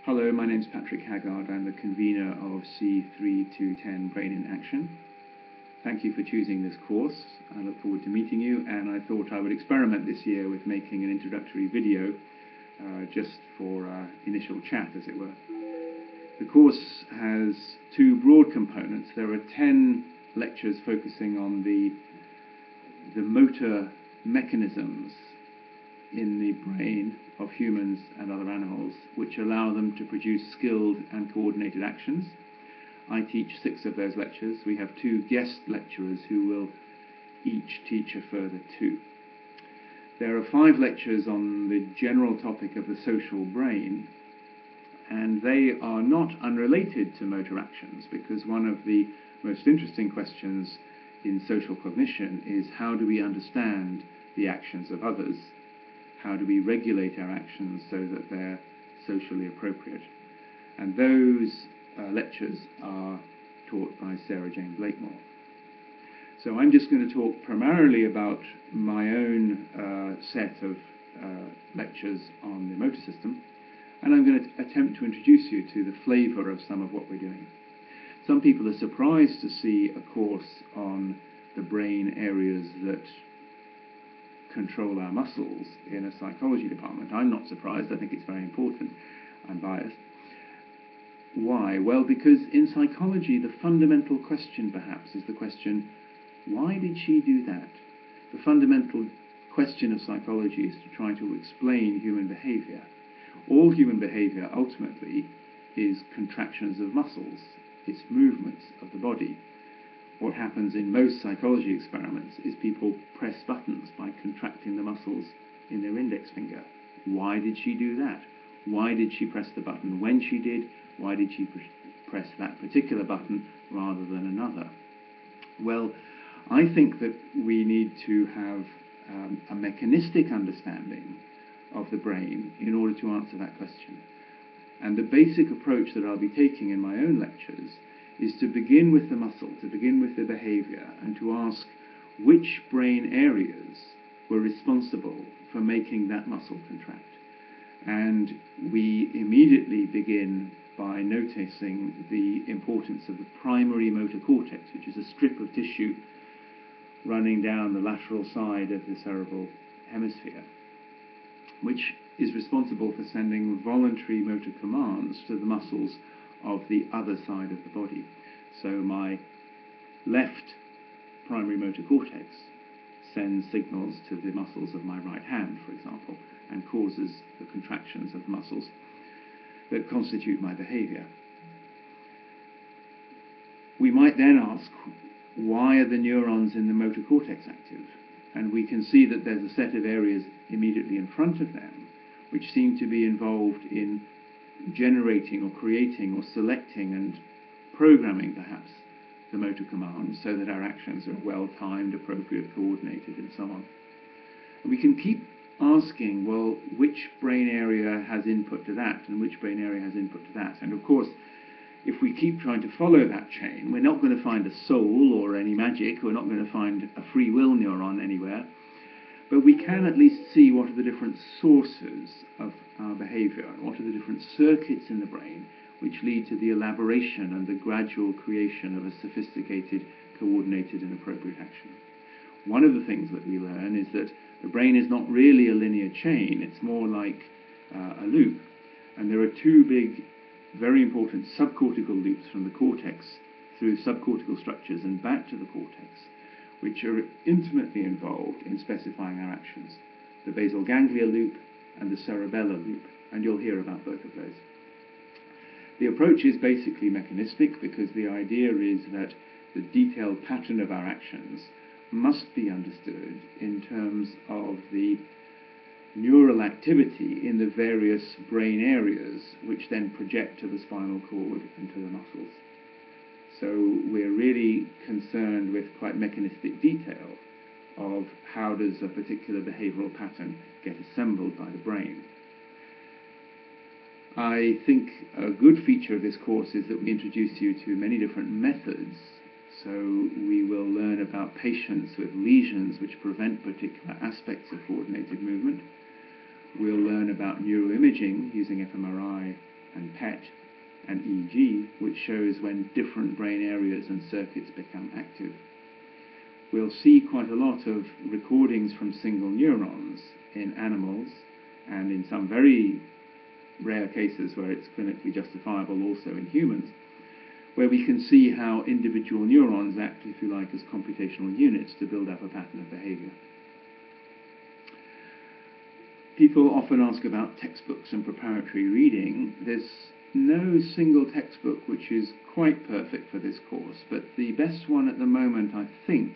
Hello, my name's Patrick Haggard. I'm the convener of C3210 Brain in Action. Thank you for choosing this course. I look forward to meeting you, and I thought I would experiment this year with making an introductory video just for initial chat, as it were. The course has two broad components. There are 10 lectures focusing on the motor mechanisms in the brain of humans and other animals, which allow them to produce skilled and coordinated actions. I teach 6 of those lectures. We have 2 guest lecturers who will each teach a further 2. There are 5 lectures on the general topic of the social brain, and they are not unrelated to motor actions, because one of the most interesting questions in social cognition is how do we understand the actions of others? How do we regulate our actions so that they're socially appropriate? And those lectures are taught by Sarah Jane Blakemore. So I'm just going to talk primarily about my own set of lectures on the motor system, and I'm going to attempt to introduce you to the flavour of some of what we're doing. Some people are surprised to see a course on the brain areas that control our muscles in a psychology department. I'm not surprised. I think it's very important. I'm biased. Why? Well, because in psychology the fundamental question perhaps is the question, why did she do that? The fundamental question of psychology is to try to explain human behavior. All human behavior ultimately is contractions of muscles. It's movements of the body. What happens in most psychology experiments is people press buttons by contracting the muscles in their index finger. Why did she do that? Why did she press the button when she did? Why did she press that particular button rather than another? Well, I think that we need to have a mechanistic understanding of the brain in order to answer that question. And the basic approach that I'll be taking in my own lectures is to begin with the muscle, to begin with the behavior, and to ask which brain areas were responsible for making that muscle contract. And we immediately begin by noticing the importance of the primary motor cortex, which is a strip of tissue running down the lateral side of the cerebral hemisphere, which is responsible for sending voluntary motor commands to the muscles of the other side of the body. So my left primary motor cortex sends signals to the muscles of my right hand, for example, and causes the contractions of the muscles that constitute my behavior. We might then ask, why are the neurons in the motor cortex active? And we can see that there's a set of areas immediately in front of them which seem to be involved in generating or creating or selecting and programming perhaps the motor commands so that our actions are well timed, appropriate, coordinated, and so on. And we can keep asking, well, which brain area has input to that and which brain area has input to that? And of course, if we keep trying to follow that chain, we're not going to find a soul or any magic. We're not going to find a free will neuron anywhere. But we can at least see what are the different sources of our behavior, what are the different circuits in the brain which lead to the elaboration and the gradual creation of a sophisticated, coordinated and appropriate action. One of the things that we learn is that the brain is not really a linear chain, it's more like a loop. And there are 2 big, very important subcortical loops from the cortex through subcortical structures and back to the cortex, which are intimately involved in specifying our actions. The basal ganglia loop and the cerebellar loop, and you'll hear about both of those. The approach is basically mechanistic, because the idea is that the detailed pattern of our actions must be understood in terms of the neural activity in the various brain areas, which then project to the spinal cord and to the muscles. So we're really concerned with quite mechanistic detail of how does a particular behavioral pattern get assembled by the brain. I think a good feature of this course is that we introduce you to many different methods. So we will learn about patients with lesions which prevent particular aspects of coordinated movement. We'll learn about neuroimaging using fMRI and PET, and EEG, which shows when different brain areas and circuits become active. We'll see quite a lot of recordings from single neurons in animals, and in some very rare cases where it's clinically justifiable also in humans, where we can see how individual neurons act, if you like, as computational units to build up a pattern of behavior. People often ask about textbooks and preparatory reading. There's no single textbook which is quite perfect for this course, but the best one at the moment, I think,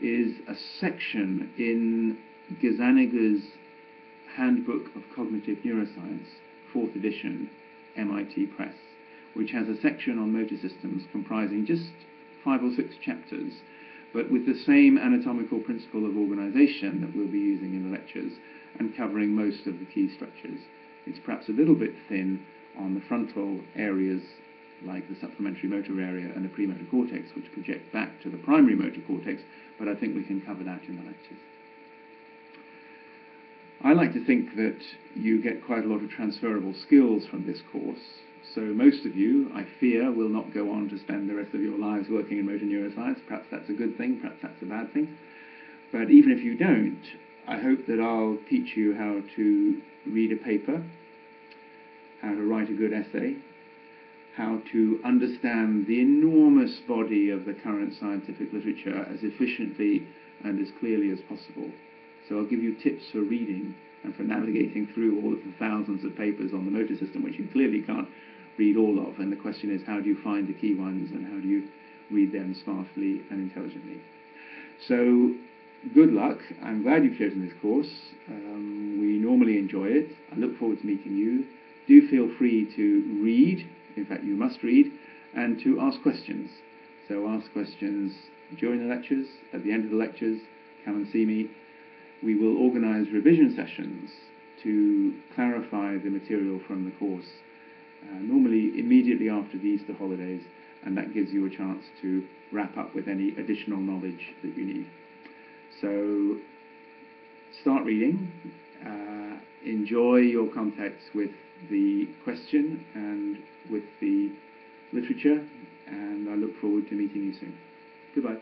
is a section in Gazzaniga's Handbook of Cognitive Neuroscience, 4th edition, MIT Press, which has a section on motor systems comprising just 5 or 6 chapters, but with the same anatomical principle of organization that we'll be using in the lectures, and covering most of the key structures. It's perhaps a little bit thin on the frontal areas like the supplementary motor area and the premotor cortex, which project back to the primary motor cortex, but I think we can cover that in the lectures. I like to think that you get quite a lot of transferable skills from this course, so most of you, I fear, will not go on to spend the rest of your lives working in motor neuroscience. Perhaps that's a good thing, perhaps that's a bad thing. But even if you don't, I hope that I'll teach you how to read a paper, how to write a good essay, how to understand the enormous body of the current scientific literature as efficiently and as clearly as possible. So I'll give you tips for reading and for navigating through all of the thousands of papers on the motor system, which you clearly can't read all of. And the question is, how do you find the key ones and how do you read them smartly and intelligently? So good luck. I'm glad you've chosen this course. We normally enjoy it. I look forward to meeting you. Do feel free to read. In fact, you must read, and to ask questions. So ask questions during the lectures, at the end of the lectures, come and see me. We will organize revision sessions to clarify the material from the course, normally immediately after the Easter holidays, and that gives you a chance to wrap up with any additional knowledge that you need. So start reading, enjoy your contacts with the question and with the literature, and I look forward to meeting you soon. Goodbye.